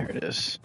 There it is.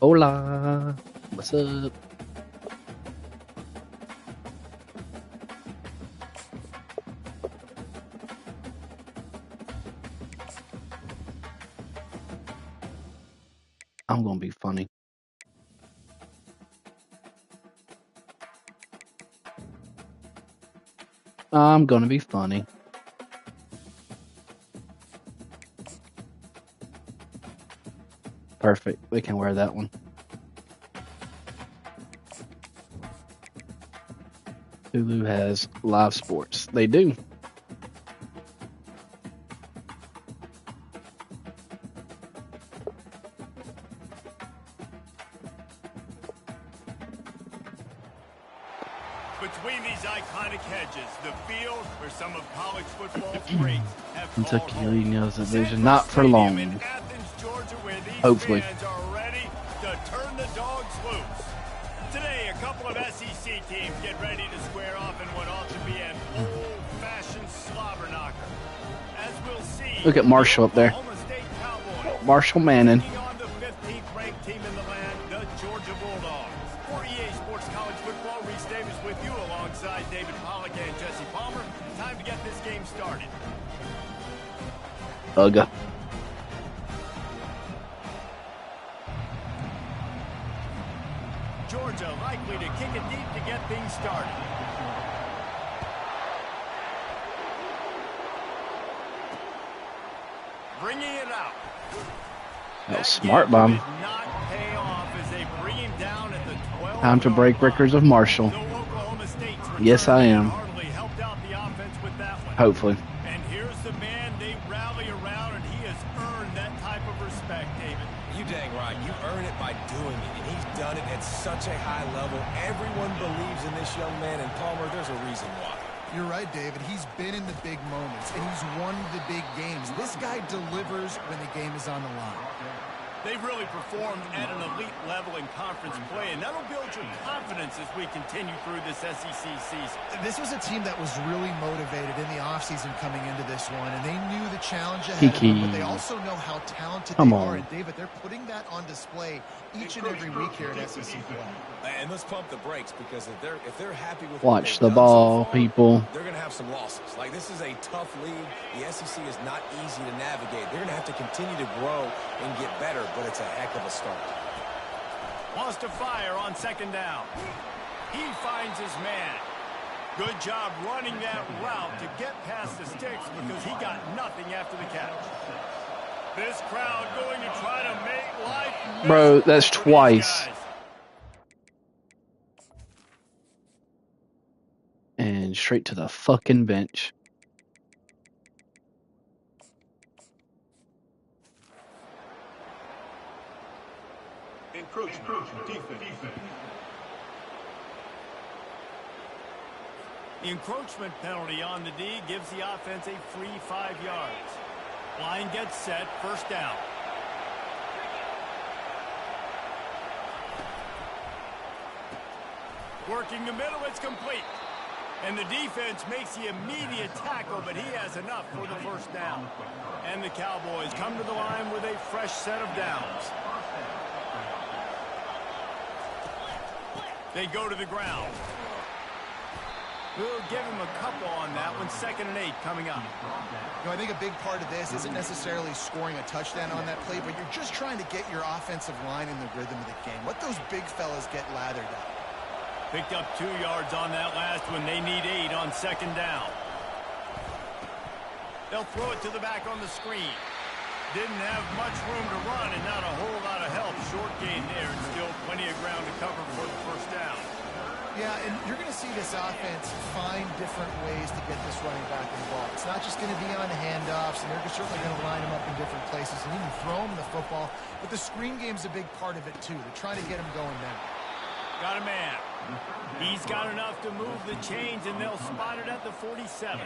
Hola. What's up? I'm gonna be funny. I'm gonna be funny. Perfect. We can wear that one. Hulu has live sports. They do. Between these iconic hedges, the field where some of college football's greats have Kentucky called leading home. us a division, not for long. In Athens, Georgia, where these Hopefully. fans are ready to turn the dogs loose. Today, a couple of SEC teams get ready to square off in what ought to be an old-fashioned slobber knocker. As we'll see, Look at Marshall up there. Oklahoma State Cowboys Marshall Manning. taking on the 15th ranked team in the land, the Georgia Georgia Bulldogs. For EA Sports College Football, Reese Davis with you alongside David Pollack and Jesse Palmer. Time to get this game started. Ugga. Georgia likely to kick it deep to get things started. Bringing it out. That was smart, Bomb. Not pay off as they bring him down at the 12. Time to break Rickers of Marshall. Yes, I am. Hopefully. And here's the man they rally around, and he has earned that type of respect, David. You dang right. You earn it by doing it, and he's done it at such a high level. Everyone believes in this young man, and Palmer, there's a reason why. You're right, David. He's been in the big moments, and he's won the big games. This guy delivers when the game is on the line. They've really performed at an elite level in conference play, and that'll build your confidence as we continue through this SEC season. This was a team that was really motivated in the offseason coming into this one, and they knew the challenge ahead of them, but they also know how talented they are. And, David, they're putting that on display each and every week here at SEC play. And let's pump the brakes, because if they're happy with watch the ball, so far, people. They're going to have some losses. Like, this is a tough league. The SEC is not easy to navigate. They're going to have to continue to grow and get better, but it's a heck of a start. Wants to fire on second down. He finds his man. Good job running that route to get past the sticks because he got nothing after the catch. This crowd going to try to make life. Bro, that's twice. And straight to the fucking bench. The encroachment penalty on the D gives the offense a free 5 yards. Line gets set, first down. Working the middle, it's complete. And the defense makes the immediate tackle, but he has enough for the first down. And the Cowboys come to the line with a fresh set of downs. They go to the ground. We'll give him a couple on that one. 2nd and 8 coming up. You know, I think a big part of this isn't necessarily scoring a touchdown on that play, but you're just trying to get your offensive line in the rhythm of the game. Let those big fellas get lathered up. Picked up 2 yards on that last one. They need 8 on 2nd down. They'll throw it to the back on the screen. Didn't have much room to run and not a whole lot of help. Short gain there and still plenty of ground to cover for the first down. Yeah, and you're going to see this offense find different ways to get this running back involved. It's not just going to be on handoffs, and they're certainly going to line him up in different places and even throw him the football. But the screen game's a big part of it, too. They're trying to get him going now. Got a man. He's got enough to move the chains, and they'll spot it at the 47.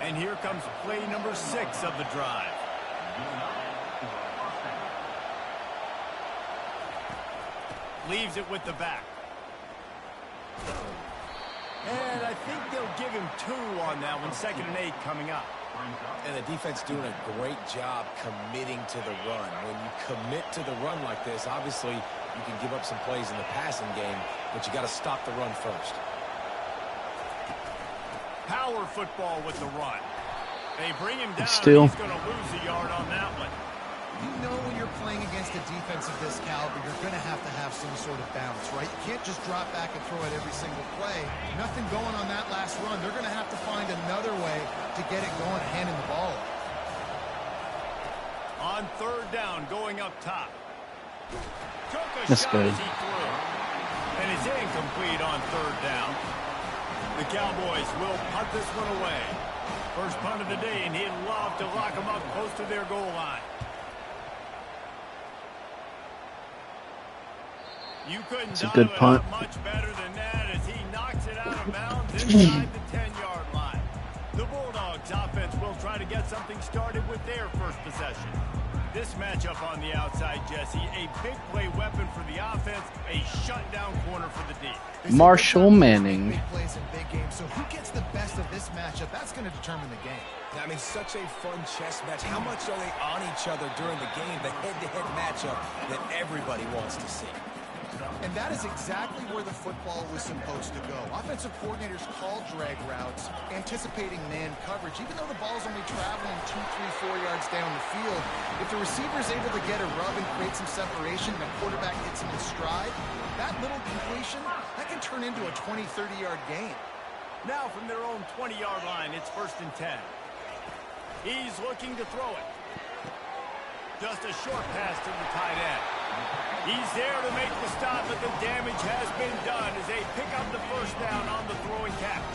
And here comes play number 6 of the drive. Leaves it with the back. And I think they'll give him 2 on that one. 2nd and 8 coming up. And the defense doing a great job committing to the run. When you commit to the run like this, obviously you can give up some plays in the passing game, but you got to stop the run first. Power football with the run. They bring him down. Still. He's going to lose a yard on that one. You know when you're playing against a defense of this caliber, you're going to have some sort of balance, right? You can't just drop back and throw it every single play. Nothing going on that last run. They're going to have to find another way to get it going, handing the ball off. On 3rd down, going up top. Took a That's shot good. as he threw. And it's incomplete on 3rd down. The Cowboys will punt this one away. First punt of the day, and he'd love to lock them up close to their goal line. You couldn't It's a good dial it punt. up much better than that as he knocks it out of bounds inside the 10-yard line. The Bulldogs offense will try to get something started with their first possession. This matchup on the outside, Jesse, a big play weapon for the offense, a shutdown corner for the D. Marshall Manning. Big plays in big games, so who gets the best of this matchup? That's going to determine the game. I mean, such a fun chess match. How much are they on each other during the game, the head-to-head matchup that everybody wants to see? And that is exactly where the football was supposed to go. Offensive coordinators call drag routes, anticipating man coverage. Even though the ball's only traveling 2, 3, 4 yards down the field, if the receiver's able to get a rub and create some separation and the quarterback hits him in stride, that little completion, that can turn into a 20, 30-yard gain. Now from their own 20-yard line, it's 1st and 10. He's looking to throw it. Just a short pass to the tight end. He's there to make the stop, but the damage has been done as they pick up the first down on the throwing catch.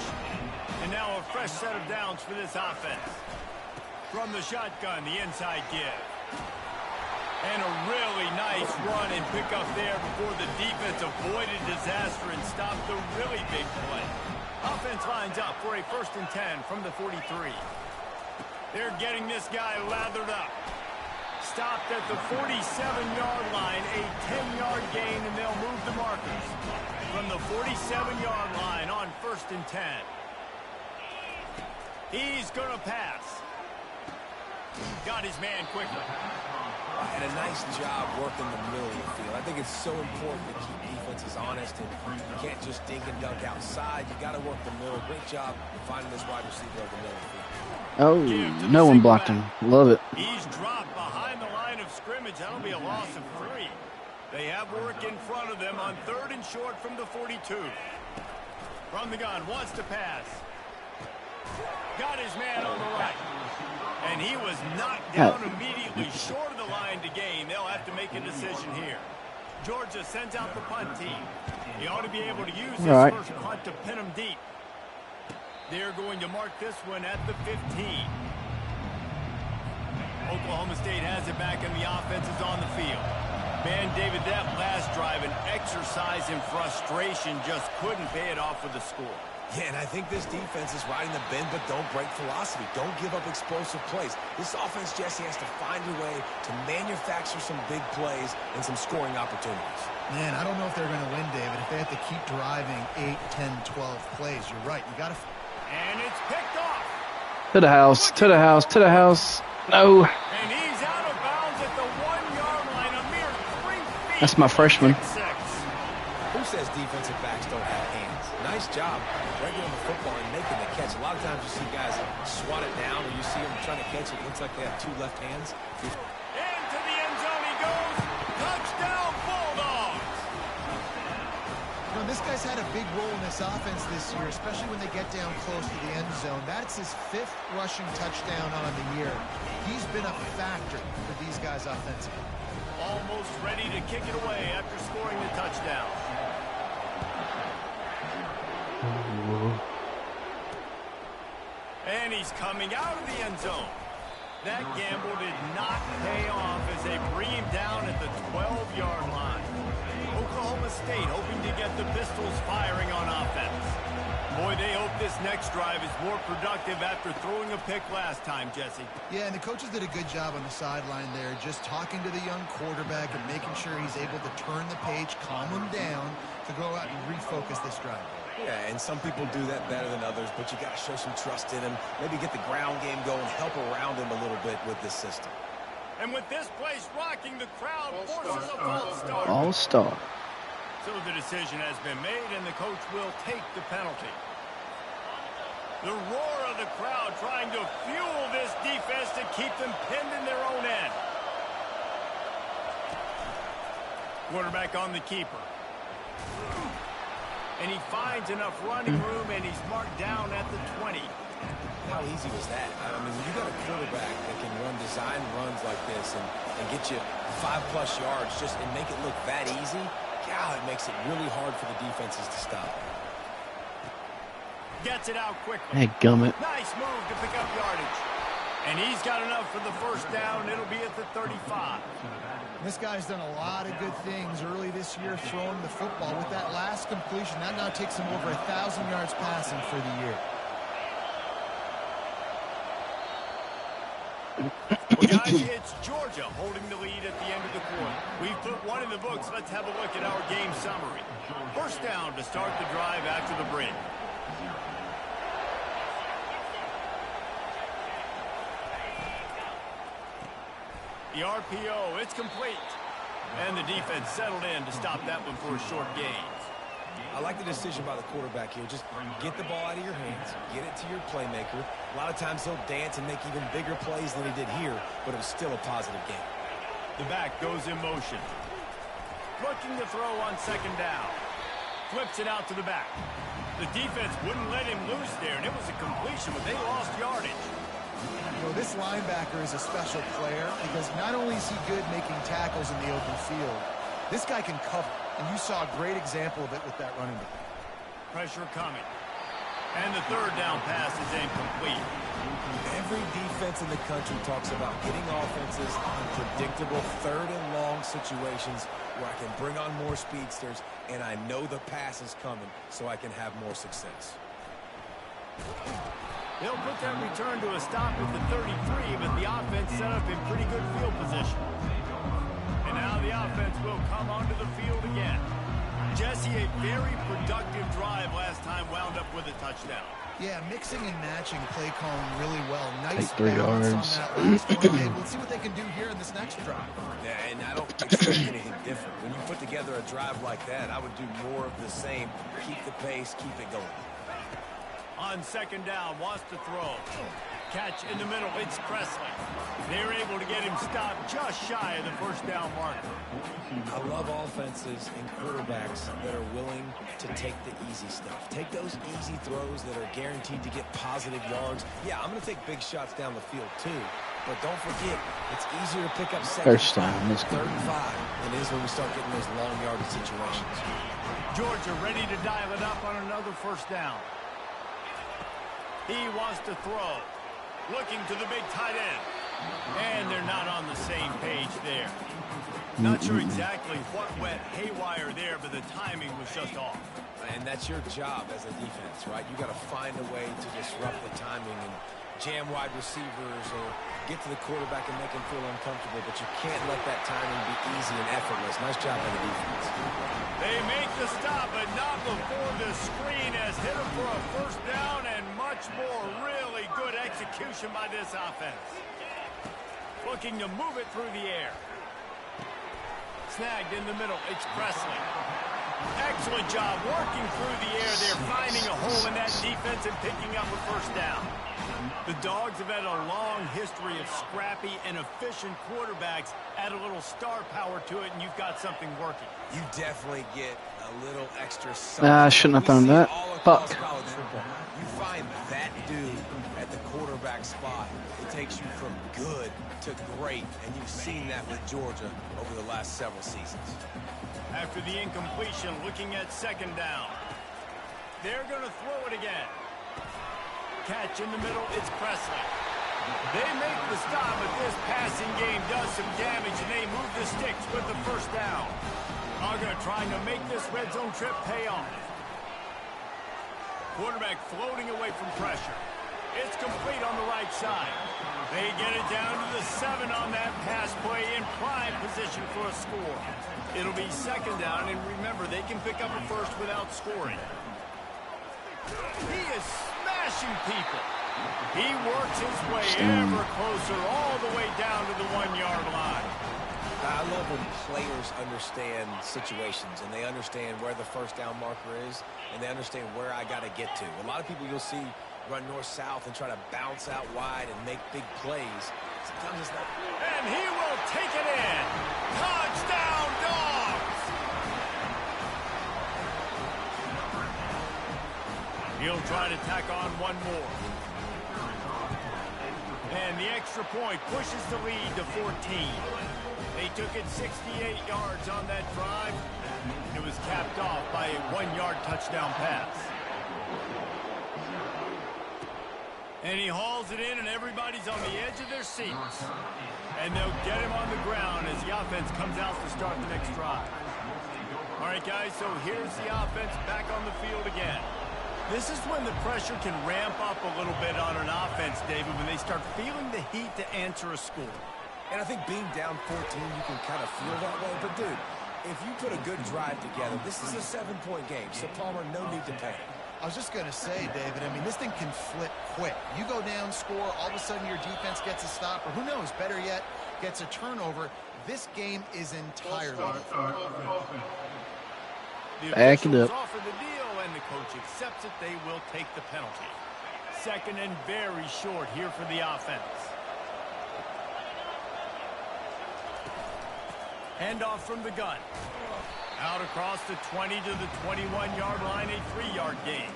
And now a fresh set of downs for this offense. From the shotgun, the inside give. And a really nice run and pickup there before the defense avoided disaster and stopped the really big play. Offense lines up for a 1st and 10 from the 43. They're getting this guy lathered up. Stopped at the 47-yard line, a 10-yard gain, and they'll move the markers from the 47-yard line on 1st and 10. He's going to pass. Got his man quickly. And a nice job working the middle of the field. I think it's so important to keep defenses honest, and you can't just dink and dunk outside. You got to work the middle. Great job finding this wide receiver over the middle of the field. Oh, no one blocked him. Love it. He's dropped behind the line of scrimmage. That'll be a loss of 3. They have work in front of them on 3rd and short from the 42. From the gun, wants to pass. Got his man on the right. And he was knocked down immediately short of the line to gain. They'll have to make a decision here. Georgia sends out the punt team. He ought to be able to use his first punt to pin him deep. They're going to mark this one at the 15. Oklahoma State has it back, and the offense is on the field. Man, David, that last drive, an exercise in frustration, just couldn't pay it off with the score. Yeah, and I think this defense is riding the bend, but don't break philosophy. Don't give up explosive plays. This offense, Jesse, has to find a way to manufacture some big plays and some scoring opportunities. Man, I don't know if they're going to win, David, if they have to keep driving 8, 10, 12 plays. You're right. You got to... And it's picked off. To the house, to the house, to the house. No. And he's out of bounds at the 1-yard line, a mere 3 feet. That's my freshman. Who says defensive backs don't have hands? Nice job breaking on the football and making the catch. A lot of times you see guys swat it down, or you see them trying to catch it. It looks like they have 2 left hands. Into the end zone he goes. Touchdown, Bulldogs. You know, this guy's had a big role in this offense this year, especially when they get down close to the end zone. That's his 5th rushing touchdown on the year. He's been a factor for these guys offensively. Almost ready to kick it away after scoring the touchdown. And he's coming out of the end zone. That gamble did not pay off as they bring him down at the 12-yard line. Oklahoma State hoping to get the Pistols firing on offense. Boy, they hope this next drive is more productive after throwing a pick last time, Jesse. Yeah, and the coaches did a good job on the sideline there, just talking to the young quarterback and making sure he's able to turn the page, calm him down, to go out and refocus this drive. Yeah, and some people do that better than others, but you got to show some trust in him, maybe get the ground game going, help around him a little bit with this system. And with this place rocking, the crowd forces a false start. All-star. So the decision has been made, and the coach will take the penalty. The roar of the crowd trying to fuel this defense to keep them pinned in their own end. Quarterback on the keeper. And he finds enough running room, and he's marked down at the 20. How easy was that? I mean, when you got a quarterback that can run design runs like this and get you 5+ yards just and make it look that easy, God, it makes it really hard for the defenses to stop. Gets it out quickly. Hey, gummit. Nice move to pick up yardage. And he's got enough for the first down. It'll be at the 35. This guy's done a lot of good things early this year throwing the football. With that last completion, that now takes him over 1,000 yards passing for the year. Well, guys, it's Georgia holding the lead at the end of the quarter. We've put one in the books. Let's have a look at our game summary. First down to start the drive after the break. The RPO, it's complete. And the defense settled in to stop that one for a short gain. I like the decision by the quarterback here. Just get the ball out of your hands, get it to your playmaker. A lot of times he'll dance and make even bigger plays than he did here, but it was still a positive game. The back goes in motion. Looking to throw on second down. Flips it out to the back. The defense wouldn't let him loose there, and it was a completion, but they lost yardage. You know, this linebacker is a special player because not only is he good making tackles in the open field, this guy can cover, and you saw a great example of it with that running back. Pressure coming. And the third down pass is incomplete. Every defense in the country talks about getting offenses in predictable third and long situations where I can bring on more speedsters and I know the pass is coming so I can have more success. They'll put that return to a stop at the 33, but the offense set up in pretty good field position. And now the offense will come onto the field again. Jesse, a very productive drive last time wound up with a touchdown. Yeah, mixing and matching play calling really well. Nice Take 3 balance yards. on that last one. And let's see what they can do here in this next drive. Yeah, and I don't expect anything different. When you put together a drive like that, I would do more of the same. Keep the pace, keep it going. On second down, wants to throw. Catch in the middle, it's Presley. They're able to get him stopped just shy of the first down marker. I love offenses and quarterbacks that are willing to take the easy stuff. Take those easy throws that are guaranteed to get positive yards. Yeah, I'm going to take big shots down the field too. But don't forget, it's easier to pick up First down, third and 5 than it is when we start getting those long yardage situations. Georgia ready to dial it up on another first down. He wants to throw. Looking to the big tight end. And they're not on the same page there. Not sure exactly what went haywire there, but the timing was just off. And that's your job as a defense, right? You got to find a way to disrupt the timing and jam wide receivers or get to the quarterback and make him feel uncomfortable, but you can't let that timing be easy and effortless. Nice job by the defense. They make the stop, but not before the screen has hit him for a first down and much more. Really good execution by this offense. Looking to move it through the air. Snagged in the middle. It's Presley. Excellent job working through the air there, finding a hole in that defense and picking up a first down. The Dogs have had a long history of scrappy and efficient quarterbacks. Add a little star power to it, and you've got something working. You definitely get a little extra I shouldn't have done that. Fuck. You find that dude at the quarterback spot. It takes you from good to great, and you've seen that with Georgia over the last several seasons. After the incompletion, looking at second down. They're going to throw it again. Catch in the middle, it's Presley. They make the stop, but this passing game does some damage, and they move the sticks with the first down. Auger trying to make this red zone trip pay off. Quarterback floating away from pressure. It's complete on the right side. They get it down to the 7 on that pass play in prime position for a score. It'll be second down, and remember, they can pick up a first without scoring. He is smashing people. He works his way ever closer all the way down to the 1-yard line. I love when players understand situations and they understand where the first down marker is and they understand where I got to get to. A lot of people you'll see run north-south and try to bounce out wide and make big plays. Sometimes it's not. And he will take it in. Touchdown, Dogs! He'll try to tack on one more. And the extra point pushes the lead to 14. They took it 68 yards on that drive. It was capped off by a 1-yard touchdown pass. And he hauls it in, and everybody's on the edge of their seats. And they'll get him on the ground as the offense comes out to start the next drive. All right, guys, so here's the offense back on the field again. This is when the pressure can ramp up a little bit on an offense, David, when they start feeling the heat to answer a score. And I think being down 14, you can kind of feel that way. But, dude, if you put a good drive together, this is a 7-point game. So, Palmer, no need to panic. I was just going to say, David, I mean, this thing can flip quick. You go down, score, all of a sudden your defense gets a stop, or who knows, better yet, gets a turnover. This game is entirely different. Back it up. Offer the deal, and the coach accepts it. They will take the penalty. Second and very short here for the offense. Handoff from the gun. Out across the 20 to the 21-yard line, a 3-yard gain.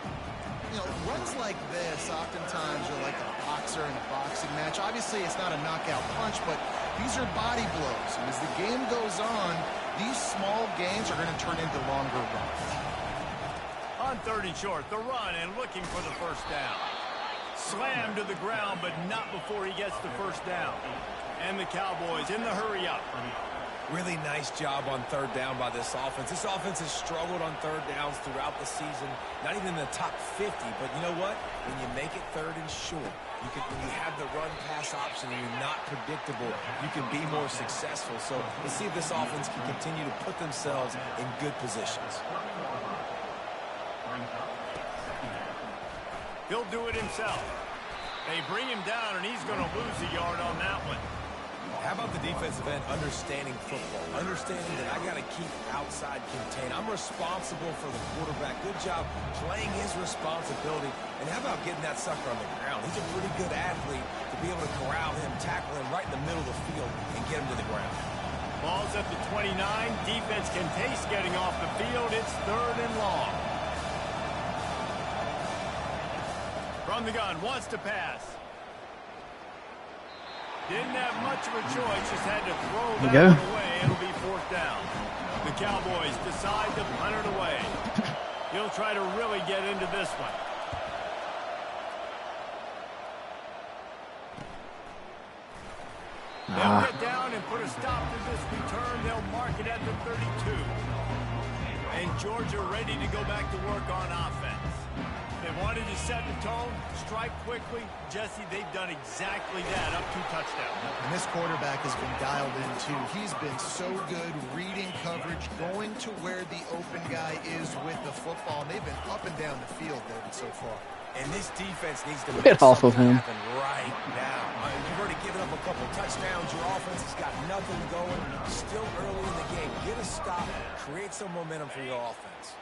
You know, runs like this oftentimes are like a boxer in a boxing match. Obviously, it's not a knockout punch, but these are body blows. And as the game goes on, these small gains are going to turn into longer runs. On 3rd and short, the run and looking for the first down. Slammed to the ground, but not before he gets the first down. And the Cowboys in the hurry up. Really nice job on 3rd down by this offense. This offense has struggled on 3rd downs throughout the season. Not even in the top 50, but you know what? When you make it 3rd and short, when you have the run-pass option and you're not predictable, you can be more successful. So let's see if this offense can continue to put themselves in good positions. He'll do it himself. They bring him down, and he's going to lose a yard on that one. How about the defensive end understanding football, understanding that I got to keep outside contained. I'm responsible for the quarterback. Good job playing his responsibility. And how about getting that sucker on the ground? He's a pretty good athlete to be able to corral him, tackle him right in the middle of the field, and get him to the ground. Ball's at the 29. Defense can taste getting off the field. It's 3rd and long. From the gun, wants to pass. Didn't have much of a choice, just had to throw that one away. It'll be 4th down. The Cowboys decide to punt it away. He'll try to really get into this one. They'll get down and put a stop to this return. They'll mark it at the 32. And Georgia ready to go back to work on offense. They wanted to set the tone, strike quickly. Jesse, they've done exactly that, up 2 touchdowns. And this quarterback has been dialed in, too. He's been so good reading coverage, going to where the open guy is with the football. And they've been up and down the field, David, so far. And this defense needs to Get off of him. happen right now. You've already given up a couple touchdowns. Your offense has got nothing going. Still early in the game. Get a stop. Create some momentum for your offense.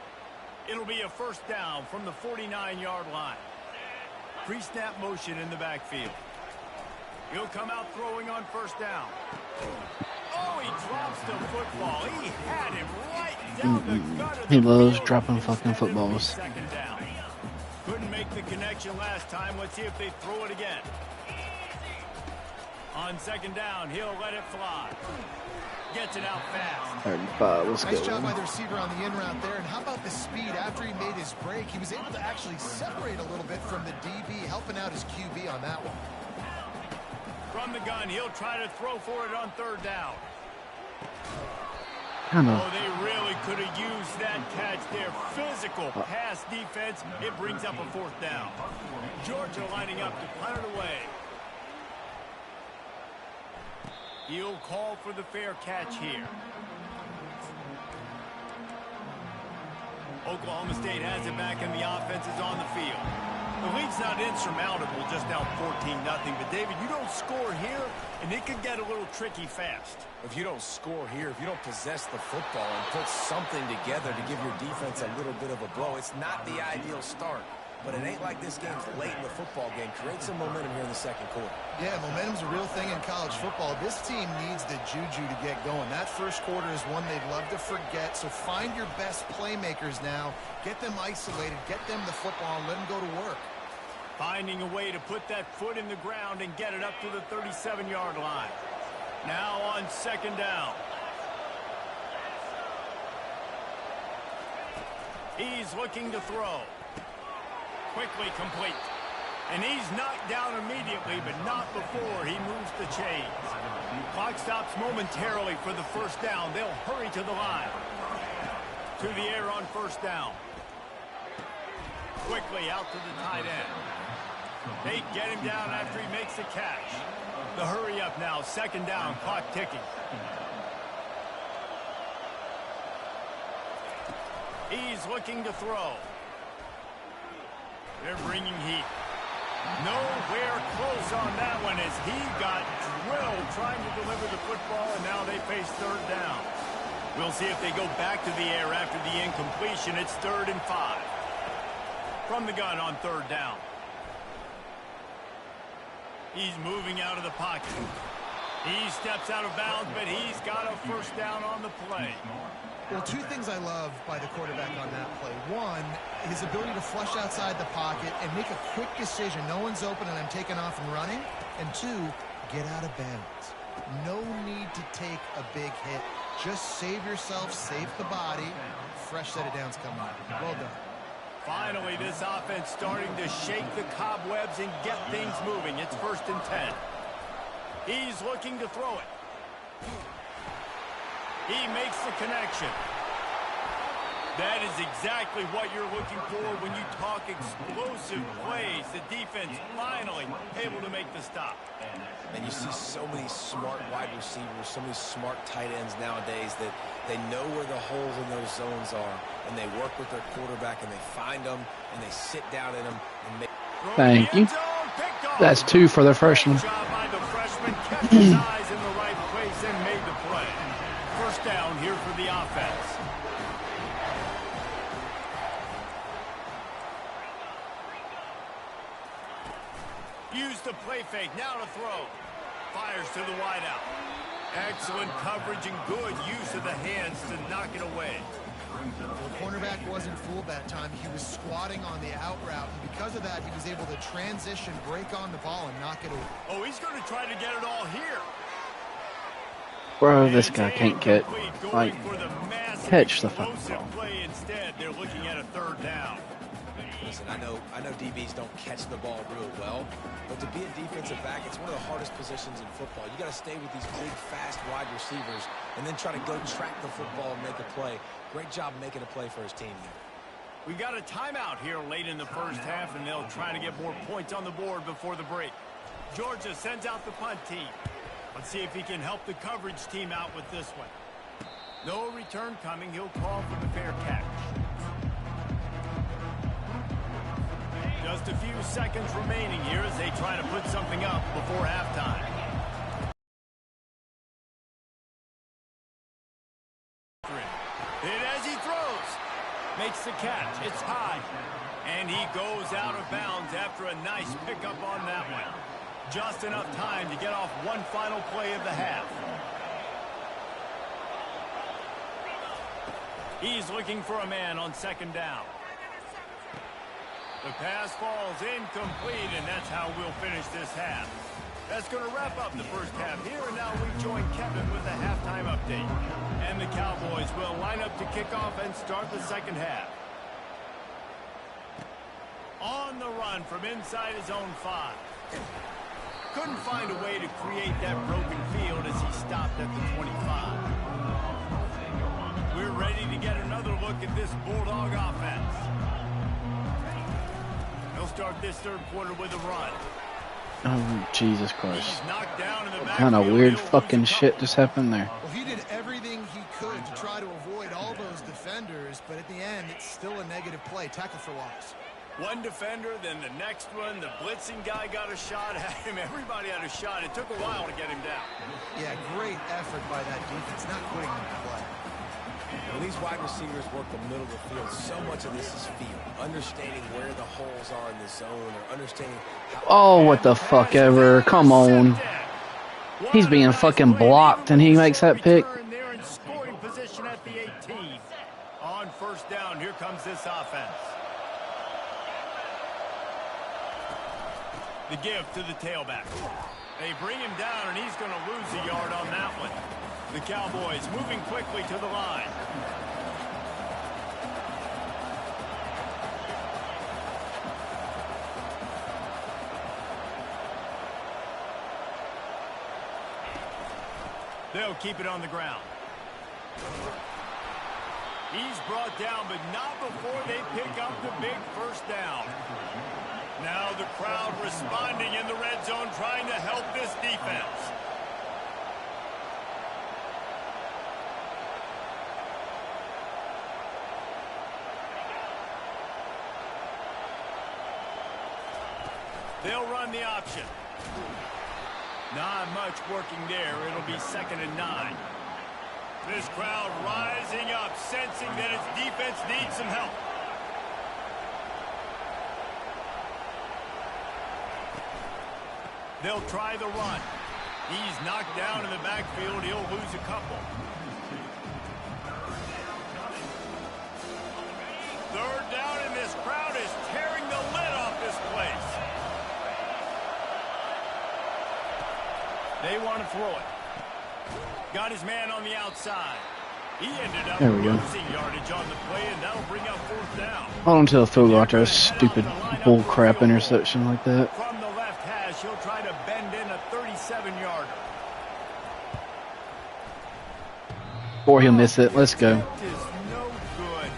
It'll be a 1st down from the 49-yard line. Pre-snap motion in the backfield. He'll come out throwing on 1st down. Oh, he drops the football. He had him right down the gut of the He loves field. dropping fucking footballs. 2nd down. Couldn't make the connection last time. Let's see if they throw it again. On 2nd down, he'll let it fly. Gets it out fast. 35, let's Nice go. job by the receiver on the in route there. And how about the speed after he made his break? He was able to actually separate a little bit from the DB, helping out his QB on that one. From the gun, he'll try to throw for it on 3rd down. Oh, they really could have used that catch there. Physical pass defense. It brings up a 4th down. Georgia lining up to punt it away. He'll call for the fair catch here. Oklahoma State has it back and the offense is on the field. The lead's not insurmountable, just down 14-0. But, David, you don't score here, and it could get a little tricky fast. If you don't score here, if you don't possess the football and put something together to give your defense a little bit of a blow, it's not the ideal start. But it ain't like this game's late in the football game. Create some momentum here in the 2nd quarter. Yeah, momentum's a real thing in college football. This team needs the juju to get going. That 1st quarter is one they'd love to forget. So find your best playmakers now. Get them isolated. Get them the football and let them go to work. Finding a way to put that foot in the ground and get it up to the 37-yard line. Now on 2nd down. He's looking to throw. Quickly complete. And he's knocked down immediately, but not before he moves the chains. Clock stops momentarily for the 1st down. They'll hurry to the line. To the air on 1st down. Quickly out to the tight end. They get him down after he makes the catch. The hurry up now. 2nd down. Clock ticking. He's looking to throw. They're bringing heat. Nowhere close on that one as he got drilled trying to deliver the football, and now they face third down. We'll see if they go back to the air after the incompletion. It's 3rd and 5. From the gun on 3rd down. He's moving out of the pocket. He steps out of bounds, but he's got a first down on the play. Well, 2 things I love by the quarterback on that play. 1, his ability to flush outside the pocket and make a quick decision. No one's open and I'm taking off and running. And 2, get out of bounds. No need to take a big hit. Just save yourself, save the body. Fresh set of downs coming up. Well done. Finally, this offense starting to shake the cobwebs and get things moving. It's 1st and 10. He's looking to throw it. He makes the connection. That is exactly what you're looking for when you talk explosive plays. The defense finally able to make the stop. And you see so many smart wide receivers, so many smart tight ends nowadays that they know where the holes in those zones are, and they work with their quarterback, and they find them, and they sit down in them. And make Thank you. That's 2 for the freshman. Job by the freshman, kept his eyes in the right place and made the play. First down here for the offense. Use the play fake, now to throw. Fires to the wideout. Excellent coverage and good use of the hands to knock it away. The cornerback wasn't fooled that time. He was squatting on the out route, and because of that, he was able to transition, break on the ball, and knock it away. Oh, he's going to try to get it all here. Bro, this guy can't catch. Like, catch the fucking ball. Play instead, they're looking at a 3rd down. Listen, I know DBs don't catch the ball real well, but to be a defensive back, it's one of the hardest positions in football. You got to stay with these big, fast wide receivers and then try to go track the football and make a play. Great job making a play for his team there. We've got a timeout here late in the first half, and they'll try to get more points on the board before the break. Georgia sends out the punt team. Let's see if he can help the coverage team out with this one. No return coming. He'll call for the fair catch. Just a few seconds remaining here as they try to put something up before halftime. Hit as he throws. Makes the catch. It's high. And he goes out of bounds after a nice pickup on that one. Just enough time to get off one final play of the half. He's looking for a man on 2nd down. The pass falls incomplete, and that's how we'll finish this half. That's going to wrap up the first half here, and now we join Kevin with the halftime update. And the Cowboys will line up to kick off and start the second half. On the run from inside his own 5. Couldn't find a way to create that broken field as he stopped at the 25. We're ready to get another look at this Bulldog offense. They'll start this third quarter with a run. Oh, Jesus Christ. He's knocked down in the What kind of weird fucking shit just happened there? Well, he did everything he could to try to avoid all those defenders, but at the end, it's still a negative play. Tackle for loss. One defender, then the next one. The blitzing guy got a shot at him. Everybody had a shot. It took a while to get him down. Yeah, great effort by that defense, not quitting on the play. When these wide receivers work the middle of the field, so much of this is feel. Understanding where the holes are in the zone, or understanding how... Oh, what the fuck ever. Come on. He's being fucking blocked, and he makes that pick. They're in scoring position at the 18. On 1st down, here comes this offense. The give to the tailback. They bring him down, and he's going to lose a yard on that one. The Cowboys moving quickly to the line. They'll keep it on the ground. He's brought down, but not before they pick up the big first down. Now the crowd responding in the red zone, trying to help this defense. They'll run the option. Not much working there. It'll be 2nd and 9. This crowd rising up, sensing that its defense needs some help. They'll try the run. He's knocked down in the backfield. He'll lose a couple. 3rd down, and this crowd is tearing the lid off this place. They want to throw it. Got his man on the outside. He ended up losing yardage on the play, and that'll bring up 4th down. Hold on to the field goal after a stupid bull crap interception like that. From the left hash, he'll try to bend in a 37-yarder. Or he'll miss it. Let's go. No good.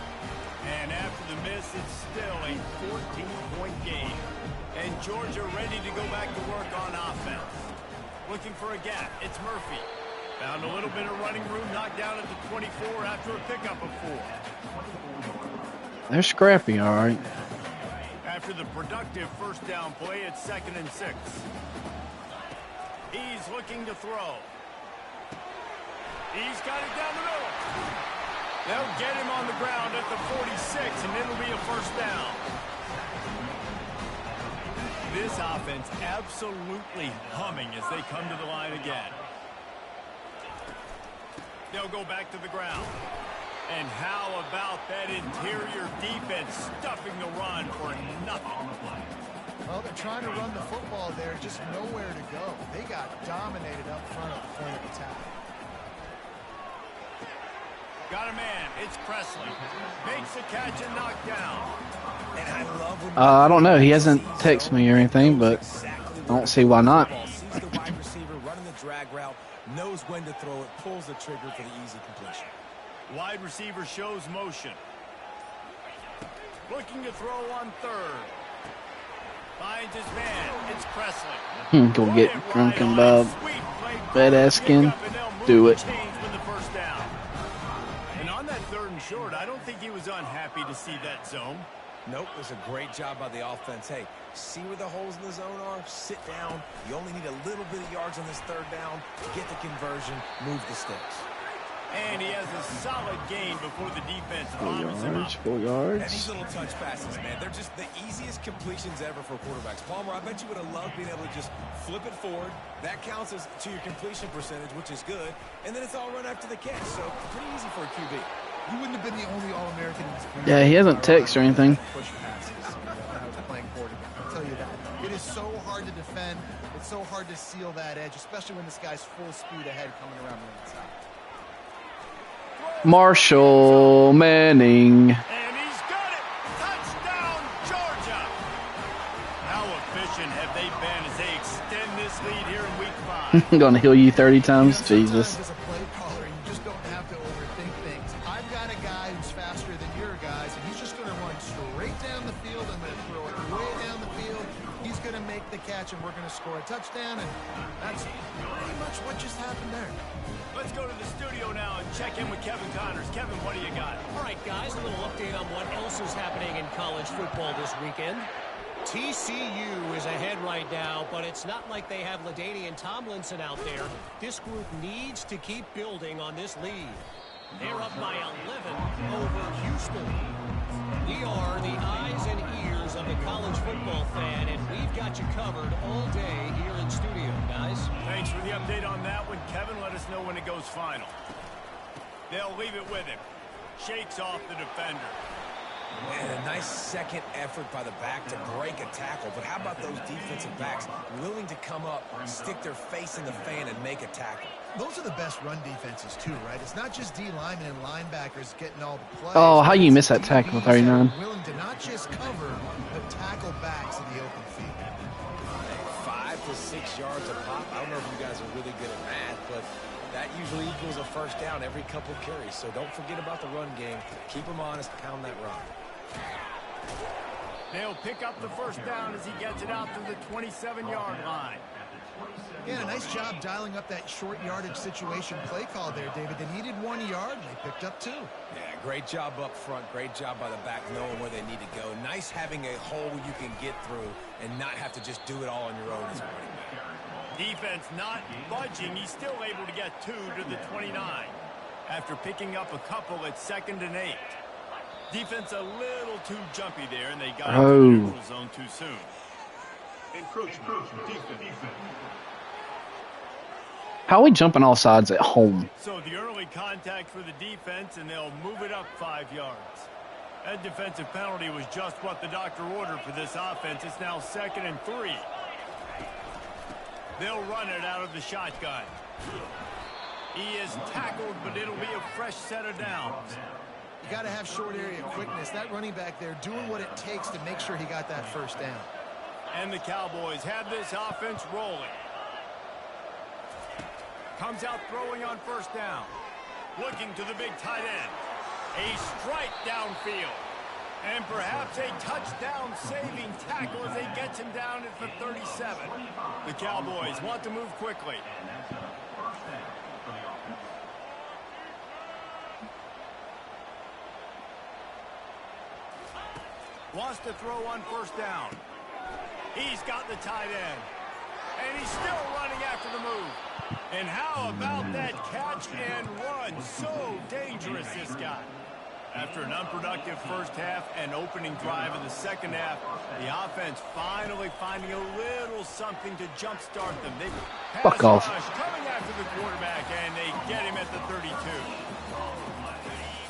And after the miss, it's still a 14-point game. And Georgia ready to go back to work on offense. Looking for a gap. It's Murphy. Found a little bit of running room, knocked down at the 24 after a pickup of 4. They're scrappy, all right. After the productive 1st down play, it's 2nd and 6. He's looking to throw. He's got it down the middle. They'll get him on the ground at the 46, and it'll be a 1st down. This offense absolutely humming as they come to the line again. They'll go back to the ground. And how about that interior defense stuffing the run for nothing? Well, they're trying to run the football there, just nowhere to go. They got dominated up front at the point of attack. Got a man. It's Presley. Makes the catch and knocked down. And I love I don't know. He hasn't texted me or anything, but I don't see why not. Sees the wide receiver running the drag route, knows when to throw it, pulls the trigger for the easy completion. Wide receiver shows motion. Looking to throw on 3rd. Finds his man. It's Presley. Go get drunken Bob. Badass skin. Do it. And on that 3rd and short, I don't think he was unhappy to see that zone. Nope, it was a great job by the offense. Hey, see where the holes in the zone are? Sit down. You only need a little bit of yards on this 3rd down. Get the conversion. Move the sticks. And he has a solid gain before the defense 4 bombs him up. yards, 4 yards. And these little touch passes, man, they're just the easiest completions ever for quarterbacks. Palmer, I bet you would have loved being able to just flip it forward. That counts as to your completion percentage, which is good. And then it's all run after the catch, so pretty easy for a QB. You wouldn't have been the only All-American in his career. Yeah, he hasn't texted or anything. Push passes, when I was playing quarterback. I'll tell you that. It is so hard to defend. It's so hard to seal that edge, especially when this guy's full speed ahead coming around the inside. Marshall Manning. And he's got it. Touchdown, Georgia. How efficient have they been as they extend this lead here in week 5? I'm gonna heal you 30 times. Jesus. As a play caller, you just don't have to overthink things. I've got a guy who's faster than your guys, and he's just going to run straight down the field. I'm going to throw it way down the field. He's going to make the catch, and we're going to score a touchdown, and that's pretty much what just happened there. Let's go to the studio now and check in with Kevin Connors. Kevin, what do you got? All right, guys, a little update on what else is happening in college football this weekend. TCU is ahead right now, but it's not like they have LaDainian Tomlinson out there. This group needs to keep building on this lead. They're up by 11 over Houston. We are the eyes and ears of the college football fan, and we've got you covered all day here in studio, guys. Thanks for the update on that one, Kevin. Let us know when it goes final. They'll leave it with him. Shakes off the defender. And a nice second effort by the back to break a tackle. But how about those defensive backs willing to come up, stick their face in the fan, and make a tackle? Those are the best run defenses, too, right? It's not just D linemen and linebackers getting all the plays. Oh, how you miss that tackle, 39? Willing to not just cover, but tackle backs in the open field. 5 to 6 yards a pop. I don't know if you guys are really good at math, but that usually equals a 1st down every couple carries. So don't forget about the run game. Keep them honest. Pound that rock. They'll pick up the 1st down as he gets it out to the 27-yard line. Yeah, a nice job dialing up that short yardage situation play call there, David. They needed 1 yard, and they picked up 2. Yeah, great job up front. Great job by the back knowing where they need to go. Nice having a hole you can get through and not have to just do it all on your own as a running back. Defense not budging. He's still able to get 2 to the 29 after picking up a couple at 2nd and 8. Defense a little too jumpy there, and they got into the neutral zone too soon. Encroachment. Defense. How are we jumping all sides at home? So the early contact for the defense, and they'll move it up 5 yards. That defensive penalty was just what the doctor ordered for this offense. It's now 2nd and 3. They'll run it out of the shotgun. He is tackled, but it'll be a fresh set of downs. You got to have short area quickness. That running back there doing what it takes to make sure he got that first down. And the Cowboys have this offense rolling. Comes out throwing on 1st down. Looking to the big tight end. A strike downfield. And perhaps a touchdown-saving tackle as they get him down at the 37. The Cowboys want to move quickly. Wants to throw on 1st down. He's got the tight end. And he's still running after the move. And how about that catch and run? So dangerous, this guy. After an unproductive first half and opening drive in the second half, the offense finally finding a little something to jumpstart them. They fuck off. Coming after the quarterback, and they get him at the 32.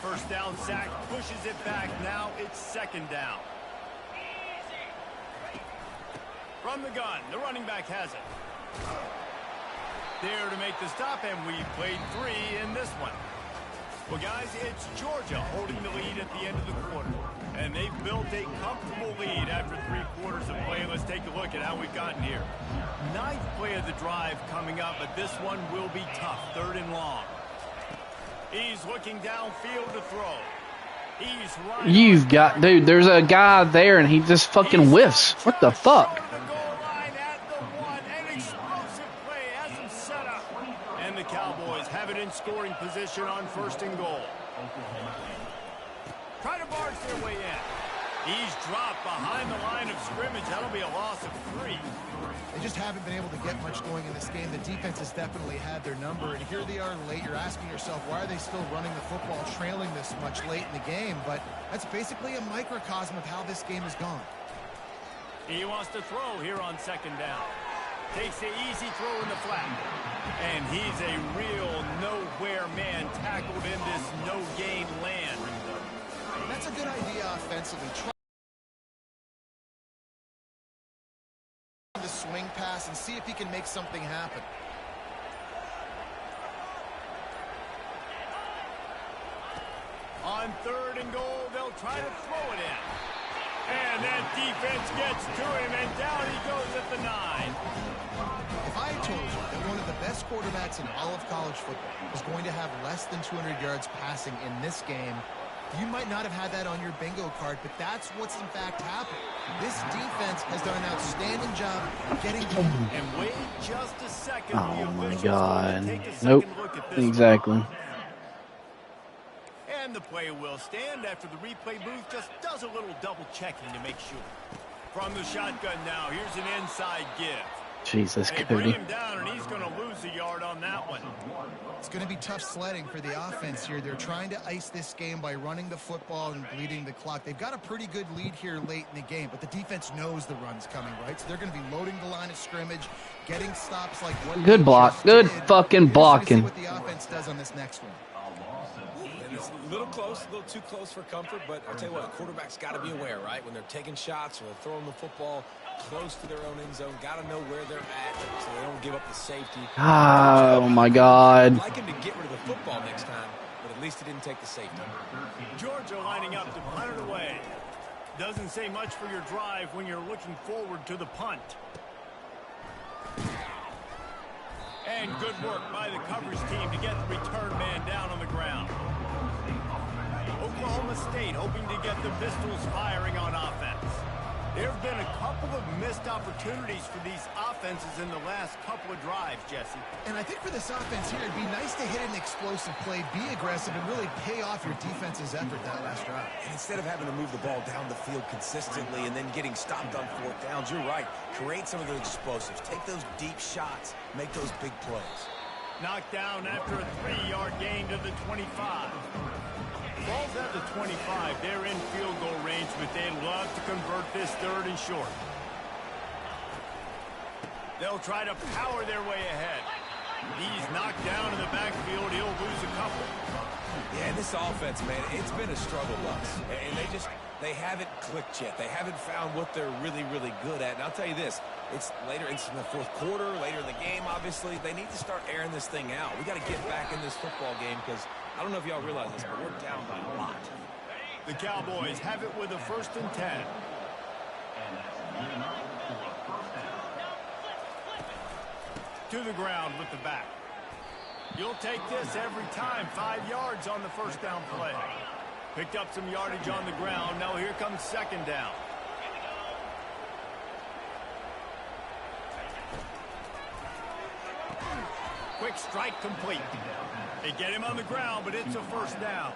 First down sack, pushes it back. Now it's 2nd down. From the gun, the running back has it. There to make the stop, and we played 3 in this one. Well, guys, it's Georgia holding the lead at the end of the quarter. And they've built a comfortable lead after 3 quarters of play. Let's take a look at how we've gotten here. 9th play of the drive coming up, but this one will be tough. 3rd and long. He's looking downfield to throw. He's right. You've got, dude, there's a guy there, and he just fucking whiffs. What the fuck? In scoring position on 1st and goal. Try to barge their way in. He's dropped behind the line of scrimmage. That'll be a loss of 3. They just haven't been able to get much going in this game. The defense has definitely had their number, and here they are late. You're asking yourself, why are they still running the football, trailing this much late in the game? But that's basically a microcosm of how this game has gone. He wants to throw here on 2nd down. Takes the easy throw in the flat. And he's a real nowhere man tackled in this no-gain land. That's a good idea offensively. Try the swing pass and see if he can make something happen. On 3rd and goal, they'll try to throw it in. And that defense gets to him, and down he goes at the 9. If I told you that one of the best quarterbacks in all of college football was going to have less than 200 yards passing in this game, you might not have had that on your bingo card, but that's what's in fact happened. This defense has done an outstanding job getting to him. And wait just a second. Oh my God. Nope. Exactly. And the play will stand after the replay booth just does a little double checking to make sure. From the shotgun now, here's an inside give. Jesus, they Cody. bring him down, and he's going to lose a yard on that one. It's going to be tough sledding for the offense here. They're trying to ice this game by running the football and bleeding the clock. They've got a pretty good lead here late in the game, but the defense knows the run's coming, right? So they're going to be loading the line of scrimmage, getting stops like what good block. Good fucking blocking. See what the offense does on this next one. It's a little close, a little too close for comfort, but I'll tell you what, a quarterback's got to be aware, right? When they're taking shots or they're throwing the football close to their own end zone, got to know where they're at so they don't give up the safety. Oh, my God. I'd like him to get rid of the football next time, but at least he didn't take the safety. Georgia lining up to punt it away. Doesn't say much for your drive when you're looking forward to the punt. And good work by the coverage team to get the return man down on the ground. Oklahoma State hoping to get the pistols firing on offense. There have been a couple of missed opportunities for these offenses in the last couple of drives, Jesse. And I think for this offense here, it'd be nice to hit an explosive play, be aggressive, and really pay off your defense's effort that last drive. And instead of having to move the ball down the field consistently and then getting stopped on fourth downs, you're right. Create some of those explosives. Take those deep shots. Make those big plays. Knocked down after a 3-yard gain to the 25. Ball's at the 25. They're in field goal range, but they'd love to convert this 3rd and short. They'll try to power their way ahead. He's knocked down in the backfield. He'll lose a couple. Yeah, and this offense, man, it's been a struggle bus. And they haven't clicked yet. They haven't found what they're really, really good at. And I'll tell you this, it's later in the fourth quarter, later in the game, obviously. They need to start airing this thing out. We got to get back in this football game because I don't know if y'all realize this, but we're down by a lot. The Cowboys have it with a 1st and 10. To the ground with the back. You'll take this every time. 5 yards on the 1st down play. Picked up some yardage on the ground. Now here comes 2nd down. Quick strike complete. They get him on the ground, but it's a 1st down.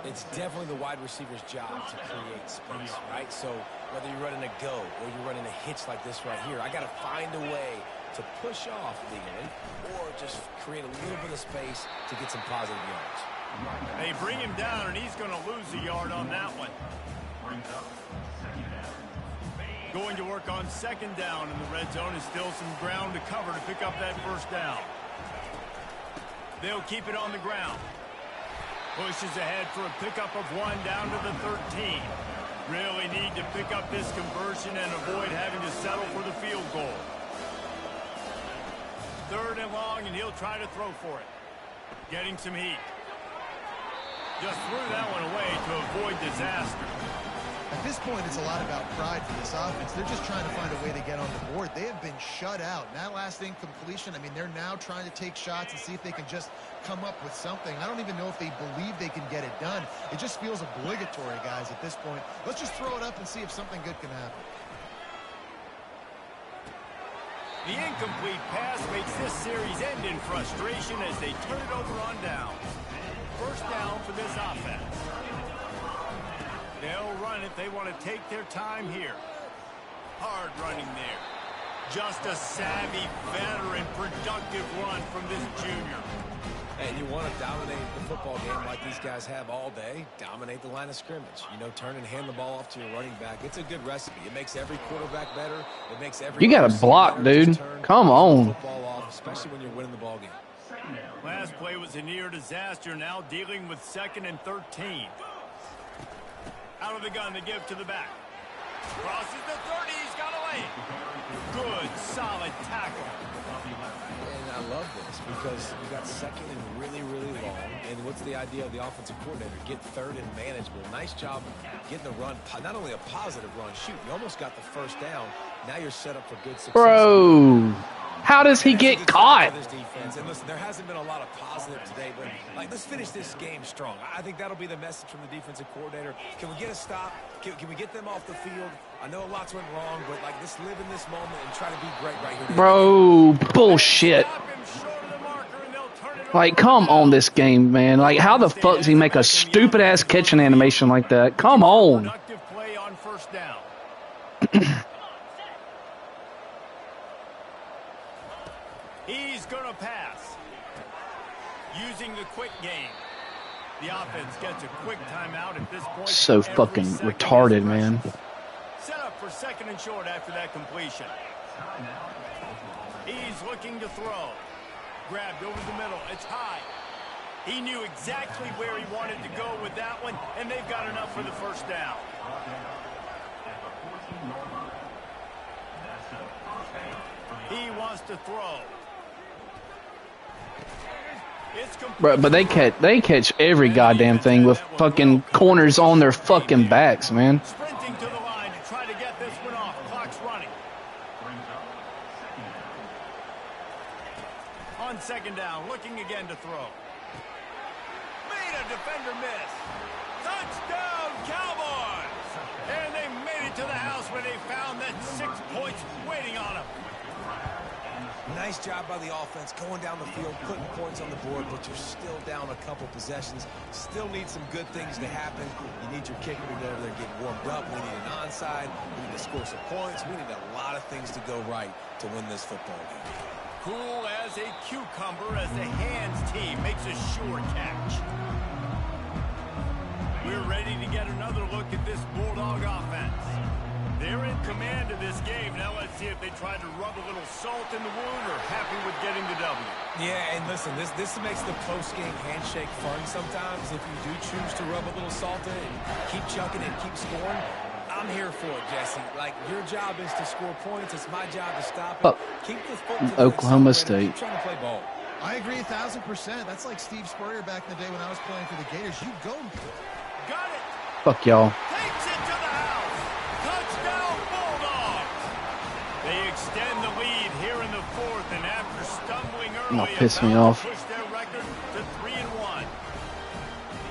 It's definitely the wide receiver's job to create space, right? So whether you're running a go or you're running a hitch like this right here, I got to find a way to push off legally or just create a little bit of space to get some positive yards. They bring him down, and he's going to lose a yard on that one. Going to work on 2nd down in the red zone. Is still some ground to cover to pick up that 1st down. They'll keep it on the ground. Pushes ahead for a pickup of 1 down to the 13. Really need to pick up this conversion and avoid having to settle for the field goal. 3rd and long, and he'll try to throw for it. Getting some heat. Just threw that one away to avoid disaster. At this point, it's a lot about pride for this offense. They're just trying to find a way to get on the board. They have been shut out. And that last incompletion, I mean, they're now trying to take shots and see if they can just come up with something. I don't even know if they believe they can get it done. It just feels obligatory, guys, at this point. Let's just throw it up and see if something good can happen. The incomplete pass makes this series end in frustration as they turn it over on down. 1st down for this offense. They'll run it. They want to take their time here. Hard running there. Just a savvy, veteran, productive run from this junior. And you want to dominate the football game like these guys have all day. Dominate the line of scrimmage. You know, turn and hand the ball off to your running back. It's a good recipe. It makes every quarterback better. It makes every you got to block, dude. Come on. Football off, especially when you're winning the ball game. Last play was a near disaster. Now dealing with 2nd and 13. Out of the gun, they give to the back. Crosses the 30. He's got away. Good, solid tackle. And I love this because you got 2nd and really, really long. And what's the idea of the offensive coordinator? Get 3rd and manageable. Nice job getting the run. Not only a positive run, shoot, you almost got the 1st down. Now you're set up for good success. Bro. How does he get caught? This defense. And listen, there hasn't been a lot of positive today, but like, let's finish this game strong. I think that'll be the message from the defensive coordinator. Can we get a stop? Can we get them off the field? I know lots went wrong, but like, let's live in this moment and try to be great right here. Bro, bullshit. Like, come on, this game, man. Like, how the fuck does he make a stupid ass catching animation like that? Come on. Productive play on 1st down. He's going to pass. Using the quick game. The offense gets a quick timeout at this point. So fucking retarded, man. Set up for 2nd and short after that completion. He's looking to throw. Grabbed over the middle. It's high. He knew exactly where he wanted to go with that one, and they've got enough for the 1st down. He wants to throw. Bro, but they catch every goddamn thing with fucking corners on their fucking backs, man. Sprinting to the line to try to get this one off. Clock's running. On 2nd down, looking again to throw. Made a defender miss. Touchdown, Cowboys! And they made it it to the house where they found that 6 points waiting on them. Nice job by the offense going down the field, putting points on the board, but you're still down a couple possessions. Still need some good things to happen. You need your kicker to go over there and get warmed up. We need an onside. We need to score some points. We need a lot of things to go right to win this football game. Cool as a cucumber as the hands team makes a sure catch. We're ready to get another look at this Bulldog offense. They're in command of this game. Now let's see if they try to rub a little salt in the wound or happy with getting the W. Yeah, and listen, this makes the post-game handshake fun sometimes. If you do choose to rub a little salt in and keep chucking and keep scoring, I'm here for it, Jesse. Like, your job is to score points. It's my job to stop it. Keep the foot to the Oklahoma State. Keep trying to play ball. I agree 1,000%. That's like Steve Spurrier back in the day when I was playing for the Gators. You go. Got it. Fuck y'all. Takes it to the house. Touchdown, Bulldogs. They extend the lead here in the fourth, and after stumbling early, Piss me about off. to push their record to 3-1.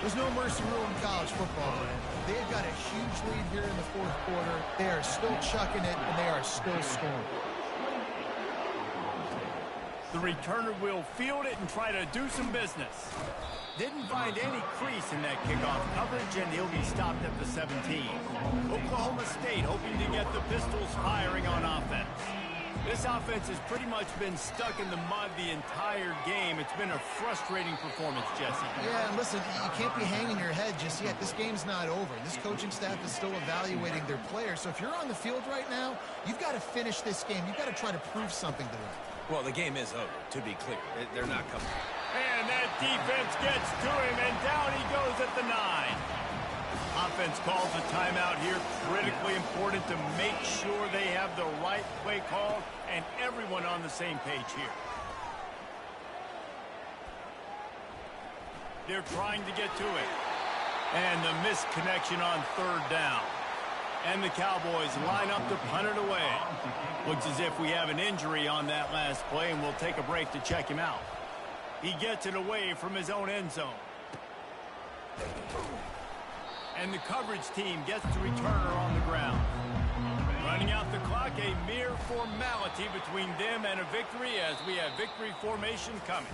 There's no mercy rule in college football, man. They've got a huge lead here in the fourth quarter. They are still chucking it, and they are still scoring. The returner will field it and try to do some business. Didn't find any crease in that kickoff coverage, and he'll be stopped at the 17. Oklahoma State hoping to get the Pistols firing on offense. This offense has pretty much been stuck in the mud the entire game. It's been a frustrating performance, Jesse. Yeah, and listen, you can't be hanging your head just yet. This game's not over. This coaching staff is still evaluating their players. So if you're on the field right now, you've got to finish this game. You've got to try to prove something to them. Well, the game is over, to be clear. They're not coming. And that defense gets to him, and down he goes at the 9. Offense calls a timeout here. Critically important to make sure they have the right play call and everyone on the same page here. They're trying to get to it. And the missed connection on third down. And the Cowboys line up to punt it away. Looks as if we have an injury on that last play, and we'll take a break to check him out. He gets it away from his own end zone. And the coverage team gets the returner on the ground. Running out the clock, a mere formality between them and a victory as we have victory formation coming.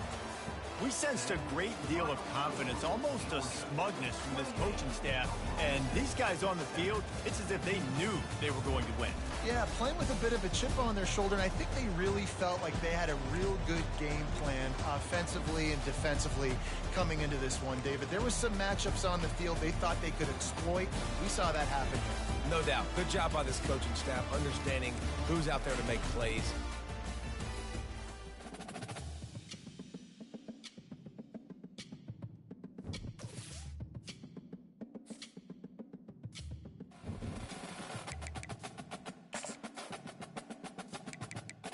We sensed a great deal of confidence, almost a smugness from this coaching staff. And these guys on the field, it's as if they knew they were going to win. Yeah, playing with a bit of a chip on their shoulder, and I think they really felt like they had a real good game plan offensively and defensively coming into this one, David. There was some matchups on the field they thought they could exploit. We saw that happen here. No doubt. Good job by this coaching staff, understanding who's out there to make plays.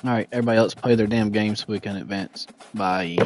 All right, everybody else play their damn game so we can advance. Bye.